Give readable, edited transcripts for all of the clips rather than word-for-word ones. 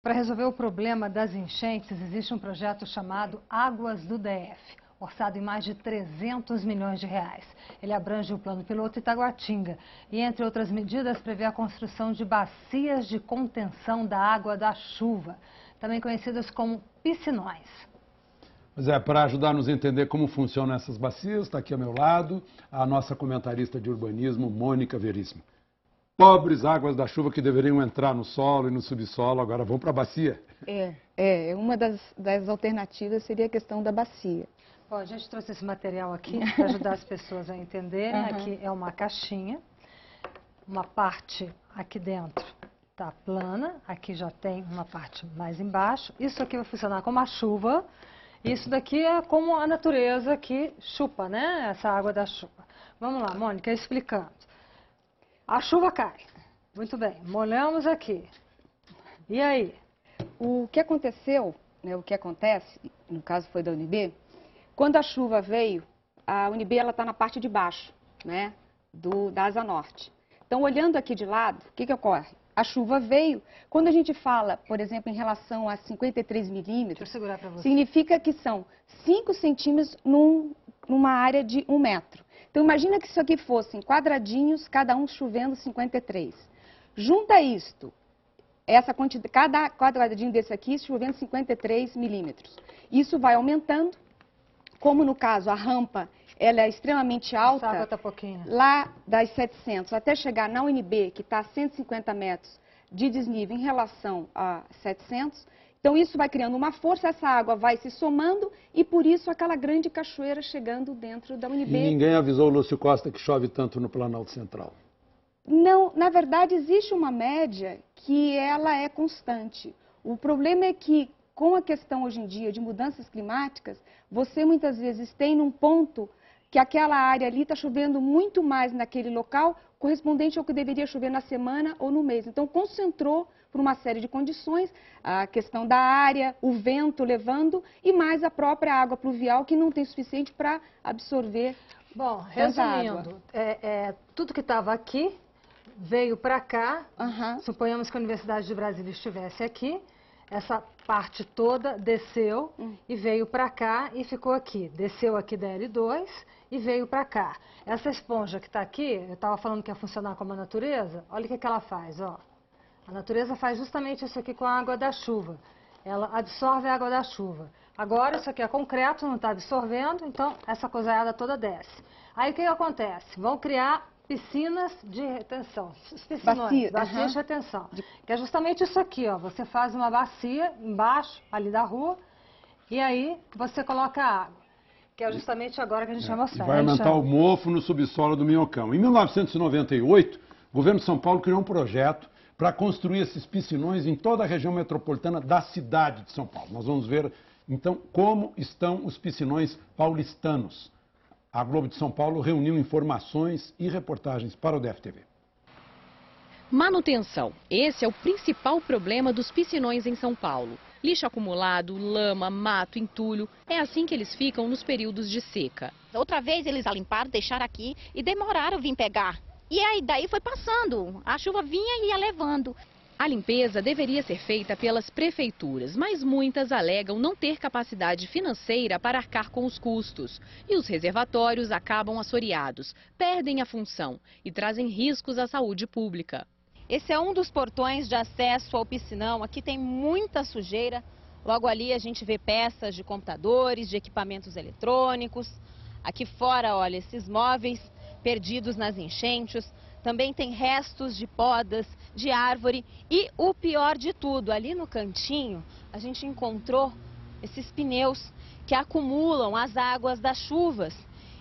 Para resolver o problema das enchentes, existe um projeto chamado Águas do DF, orçado em mais de 300 milhões de reais. Ele abrange o plano piloto Itaguatinga e, entre outras medidas, prevê a construção de bacias de contenção da água da chuva, também conhecidas como piscinões. Pois é, para ajudar a nos entender como funcionam essas bacias, está aqui ao meu lado a nossa comentarista de urbanismo, Mônica Veríssimo. Pobres águas da chuva que deveriam entrar no solo e no subsolo, agora vão para a bacia. Uma das alternativas seria a questão da bacia. Bom, a gente trouxe esse material aqui para ajudar as pessoas a entenderem. Aqui é uma caixinha, uma parte aqui dentro está plana, aqui já tem uma parte mais embaixo. Isso aqui vai funcionar como a chuva, isso daqui é como a natureza que chupa, né, essa água da chuva. Vamos lá, Mônica, explicando. A chuva cai. Muito bem, molhamos aqui. E aí? O que aconteceu, né, o que acontece, no caso foi da UNB, quando a chuva veio, a UNB está na parte de baixo, né, da asa norte. Então, olhando aqui de lado, o que ocorre? A chuva veio, quando a gente fala, por exemplo, em relação a 53 milímetros, significa que são 5 centímetros numa área de 1 metro. Então, imagina que isso aqui fossem quadradinhos, cada um chovendo 53. Junta isto, essa quantidade, cada quadradinho desse aqui chovendo 53 milímetros. Isso vai aumentando, como no caso a rampa, ela é extremamente alta, essa água tá pouquinho. Lá das 700 até chegar na UNB, que está a 150 metros de desnível em relação a 700, então isso vai criando uma força, essa água vai se somando e por isso aquela grande cachoeira chegando dentro da UNB. E ninguém avisou o Lúcio Costa que chove tanto no Planalto Central? Não, na verdade existe uma média que ela é constante. O problema é que com a questão hoje em dia de mudanças climáticas, você muitas vezes tem num ponto que aquela área ali está chovendo muito mais naquele local, correspondente ao que deveria chover na semana ou no mês. Então, concentrou por uma série de condições, a questão da área, o vento levando e mais a própria água pluvial que não tem suficiente para absorver. Bom, resumindo, tudo que estava aqui veio para cá, suponhamos que a Universidade de Brasília estivesse aqui, essa parte toda desceu e veio para cá e ficou aqui. Desceu aqui da L2 e veio para cá. Essa esponja que está aqui, eu estava falando que ia funcionar como a natureza, olha o que ela faz, ó. A natureza faz justamente isso aqui com a água da chuva. Ela absorve a água da chuva. Agora isso aqui é concreto, não está absorvendo, então essa coisaiada toda desce. Aí o que acontece? Vão criar piscinas de retenção, bacias de retenção, que é justamente isso aqui, ó. Você faz uma bacia embaixo, ali da rua, e aí você coloca a água, que é justamente agora que a gente vai mostrar. E vai aumentar o mofo no subsolo do Minhocão. Em 1998, o governo de São Paulo criou um projeto para construir esses piscinões em toda a região metropolitana da cidade de São Paulo. Nós vamos ver, então, como estão os piscinões paulistanos. A Globo de São Paulo reuniu informações e reportagens para o DFTV. Manutenção. Esse é o principal problema dos piscinões em São Paulo. Lixo acumulado, lama, mato, entulho. É assim que eles ficam nos períodos de seca. Outra vez eles limparam, deixaram aqui e demoraram a vir pegar. E aí daí foi passando. A chuva vinha e ia levando. A limpeza deveria ser feita pelas prefeituras, mas muitas alegam não ter capacidade financeira para arcar com os custos. E os reservatórios acabam assoreados, perdem a função e trazem riscos à saúde pública. Esse é um dos portões de acesso ao piscinão. Aqui tem muita sujeira. Logo ali a gente vê peças de computadores, de equipamentos eletrônicos. Aqui fora, olha, esses móveis perdidos nas enchentes. Também tem restos de podas, de árvore e o pior de tudo, ali no cantinho a gente encontrou esses pneus que acumulam as águas das chuvas.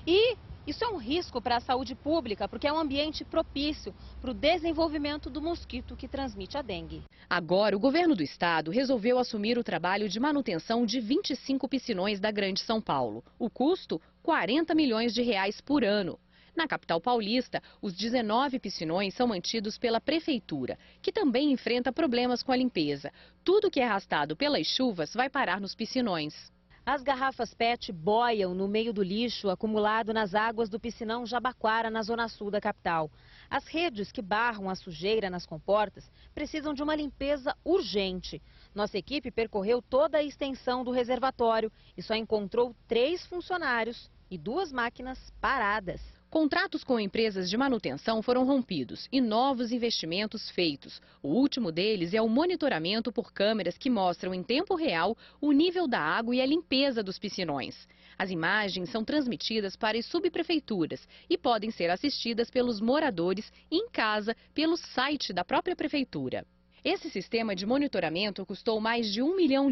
E isso é um risco para a saúde pública, porque é um ambiente propício para o desenvolvimento do mosquito que transmite a dengue. Agora, o governo do estado resolveu assumir o trabalho de manutenção de 25 piscinões da Grande São Paulo. O custo, 40 milhões de reais por ano. Na capital paulista, os 19 piscinões são mantidos pela prefeitura, que também enfrenta problemas com a limpeza. Tudo que é arrastado pelas chuvas vai parar nos piscinões. As garrafas PET boiam no meio do lixo acumulado nas águas do piscinão Jabaquara, na zona sul da capital. As redes que barram a sujeira nas comportas precisam de uma limpeza urgente. Nossa equipe percorreu toda a extensão do reservatório e só encontrou 3 funcionários e 2 máquinas paradas. Contratos com empresas de manutenção foram rompidos e novos investimentos feitos. O último deles é o monitoramento por câmeras que mostram em tempo real o nível da água e a limpeza dos piscinões. As imagens são transmitidas para as subprefeituras e podem ser assistidas pelos moradores em casa pelo site da própria prefeitura. Esse sistema de monitoramento custou mais de R$1 milhão,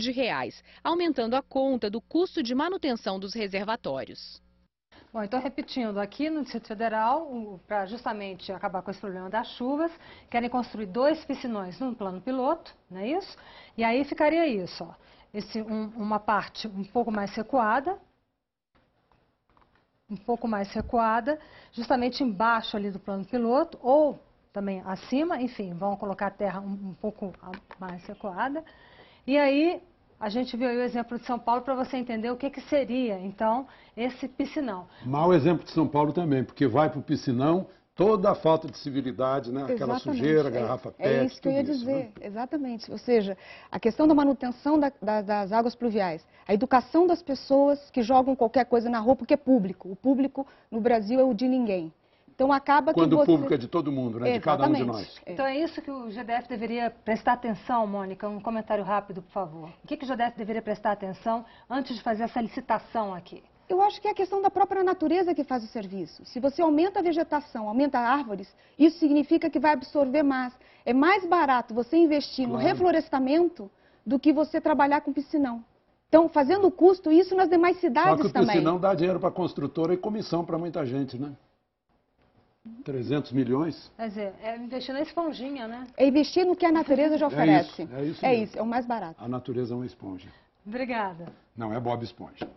aumentando a conta do custo de manutenção dos reservatórios. Bom, então repetindo, aqui no Distrito Federal, para justamente acabar com esse problema das chuvas, querem construir 2 piscinões no plano piloto, não é isso? E aí ficaria isso, ó, uma parte um pouco mais recuada, justamente embaixo ali do plano piloto, ou também acima, enfim, vão colocar a terra um pouco mais recuada. E aí a gente viu aí o exemplo de São Paulo para você entender o que seria, então, esse piscinão. Mau exemplo de São Paulo também, porque vai para o piscinão toda a falta de civilidade, né? Aquela sujeira, garrafa PET, é isso que eu ia dizer, exatamente. Ou seja, a questão da manutenção das águas pluviais, a educação das pessoas que jogam qualquer coisa na rua, porque é público. O público no Brasil é o de ninguém. Então acaba que quando o público é de todo mundo, né? De cada um de nós. Então é isso que o GDF deveria prestar atenção, Mônica, um comentário rápido, por favor. O que o GDF deveria prestar atenção antes de fazer essa licitação aqui? Eu acho que é a questão da própria natureza que faz o serviço. Se você aumenta a vegetação, aumenta árvores, isso significa que vai absorver mais. É mais barato você investir no reflorestamento do que você trabalhar com piscinão. Então, fazendo o custo, isso nas demais cidades também. Só que o piscinão dá dinheiro para a construtora e comissão para muita gente, né? 300 milhões. Quer dizer, é investir na esponjinha, né? É investir no que a natureza já oferece. É isso é isso, é o mais barato. A natureza é uma esponja. Obrigada. Não, é Bob Esponja.